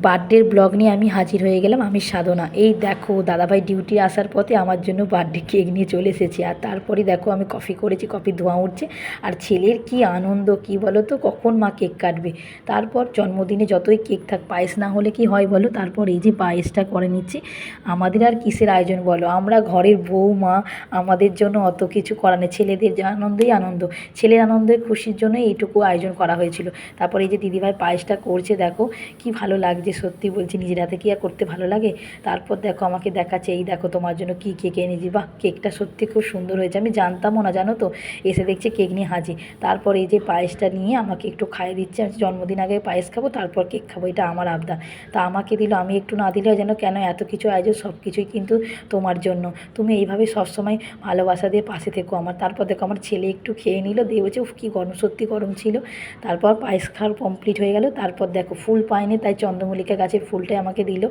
বার্থডের ব্লগ নিয়ে আমি হাজির হয়ে গেলাম, আমি সাধনা। এই দেখো দাদাভাই ডিউটি আসার পথে আমার জন্য বার্থডে কেক নিয়ে চলে এসেছি। আর তারপরে দেখো আমি কফি করেছি, কফি ধোঁয়া উঠছে। আর ছেলের কি আনন্দ, কি বলো তো, কখন মা কেক কাটবে। তারপর জন্মদিনে যতই কেক থাক, পায়েস না হলে কি হয় বলো। তারপর এই যে পায়েসটা করে নিচ্ছি। আমাদের আর কিসের আয়োজন বলো, আমরা ঘরের বউ মা, আমাদের জন্য অত কিছু করা নেই। ছেলেদের যে আনন্দই আনন্দ, ছেলের আনন্দের খুশির জন্য এইটুকু আয়োজন করা হয়েছিল। তারপর এই যে দিদিভাই পায়েসটা করছে, দেখো কি ভালো লাগছে, সত্যি বলছি, নিজের হাতে কি আর করতে ভালো লাগে। তারপর দেখো আমাকে দেখাচ্ছে, এই দেখো তোমার জন্য কি কেক এনেছি। বাহ, কেকটা সত্যি খুব সুন্দর হয়েছে, আমি জানতামও না জানো তো। এসে দেখছে কেক নিয়ে হাজির। তারপর এই যে পায়েসটা নিয়ে আমাকে একটু খাইয়ে দিচ্ছে। আমি জন্মদিন আগে পায়েস খাবো, তারপর কেক খাবো, এটা আমার আবদার। তা আমাকে দিল, আমি একটু না দিলে যেন কেন, এত কিছু আয়োজন, সব কিছুই কিন্তু তোমার জন্য। তুমি এইভাবে সবসময় ভালোবাসা দিয়ে পাশে থেকো আমার। তারপর দেখো আমার ছেলে একটু খেয়ে নিল, দিয়ে বলছে উফ কি গরম, সত্যি গরম ছিল। তারপর পায়েস খাওয়ার কমপ্লিট হয়ে গেল। তারপর দেখো ফুল পায়নি, তাই চন্দ্রমল্লিকা গাছের ফুলটাই আমাকে দিল।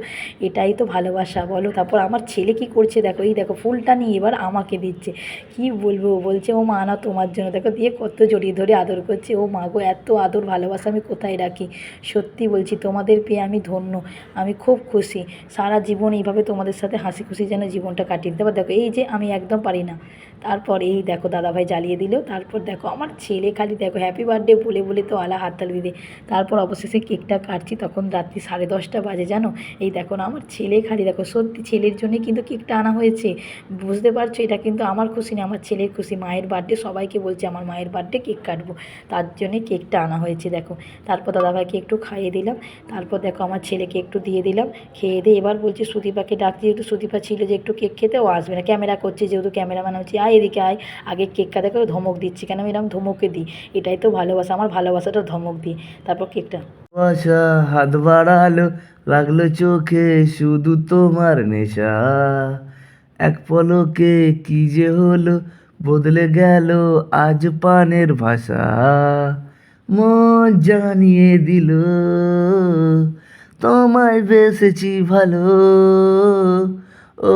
এটাই তো ভালোবাসা বলো। তারপর আমার ছেলে কি করছে দেখো, এই দেখো ফুলটা নিয়ে এবার আমাকে দিচ্ছে। কি বলবো, বলছে ও মা না তোমার জন্য, দেখো দিয়ে কত জড়িয়ে ধরে আদর করছে। ও মা গো, এত আদর ভালোবাসা আমি কোথায় রাখি। সত্যি বলছি তোমাদের পেয়ে আমি ধন্য, আমি খুব খুশি। সারা জীবন এইভাবে তোমাদের সাথে হাসি খুশি যেন জীবনটা কাটিয়ে দিতে পার। দেখো এই যে আমি একদম পারি না। তারপর এই দেখো দাদাভাই জ্বালিয়ে দিল। তারপর দেখো আমার ছেলে খালি দেখো হ্যাপি বার্থডে বলে বলে তো আলা হাততালি দিতে। তারপর অবশেষে কেকটা কাটছি, তখন রাত্রি 10:30 বাজে জানো। এই দেখো না আমার ছেলে খালি দেখো, সত্যি ছেলের জন্য কিন্তু কেকটা আনা হয়েছে। বুঝতে পারছো, এটা কিন্তু আমার খুশি না, আমার ছেলের খুশি। মায়ের বার্থডে, সবাইকে বলছে আমার মায়ের বার্থডে কেক কাটবো, তার জন্যে কেকটা আনা হয়েছে দেখো। তারপর দাদাভাইকে একটু খাইয়ে দিলাম। তারপর দেখো আমার ছেলেকে একটু দিয়ে দিলাম। খেয়ে দিয়ে এবার বলছি সুদীপাকে ডাকছি, যেহেতু সুদীপা ছিল যে একটু কেক খেতে, ও আসবে না, ক্যামেরা করছে যেহেতু, ক্যামেরাম্যান হচ্ছে, আয় এদিকে আয়, আগে কেকটা দেখো, ধমক দিচ্ছি। কেন আমি এরকম ধমকে দিই, এটাই তো ভালোবাসা, আমার ভালোবাসাটা ধমক দিই। তারপর কেকটা ভালোবাসা হাত বাড়ালো, লাগলো চোখে শুধু তোমার নেশা, এক পলকে কি যে হলো, বদলে গেল আজ পানের ভাষা, মন জানিয়ে দিল তোমায় বেসেছি ভালো, ও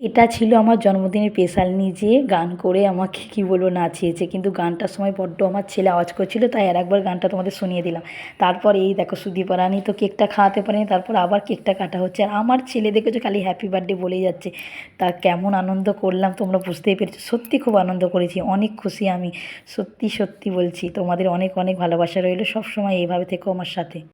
এটা ছিল আমার জন্মদিনের স্পেশাল, নিজে গান করে আমাকে কি বলবো নাচিয়েছে। কিন্তু গানটার সময় বড্ড আমার ছেলে আওয়াজ করছিল, তাই আর একবার গানটা তোমাদের শুনিয়ে দিলাম। তারপর এই দেখো সুদীপা রানী তো কেকটা খাওয়াতে পারেনি, তারপর আবার কেকটা কাটা হচ্ছে। আর আমার ছেলে দেখেছো খালি হ্যাপি বার্থডে বলেই যাচ্ছে। তা কেমন আনন্দ করলাম তোমরা বুঝতেই পেরেছো, সত্যি খুব আনন্দ করেছি, অনেক খুশি আমি। সত্যি সত্যি বলছি, তোমাদের অনেক অনেক ভালোবাসা রইলো, সবসময় এইভাবে থেকো আমার সাথে।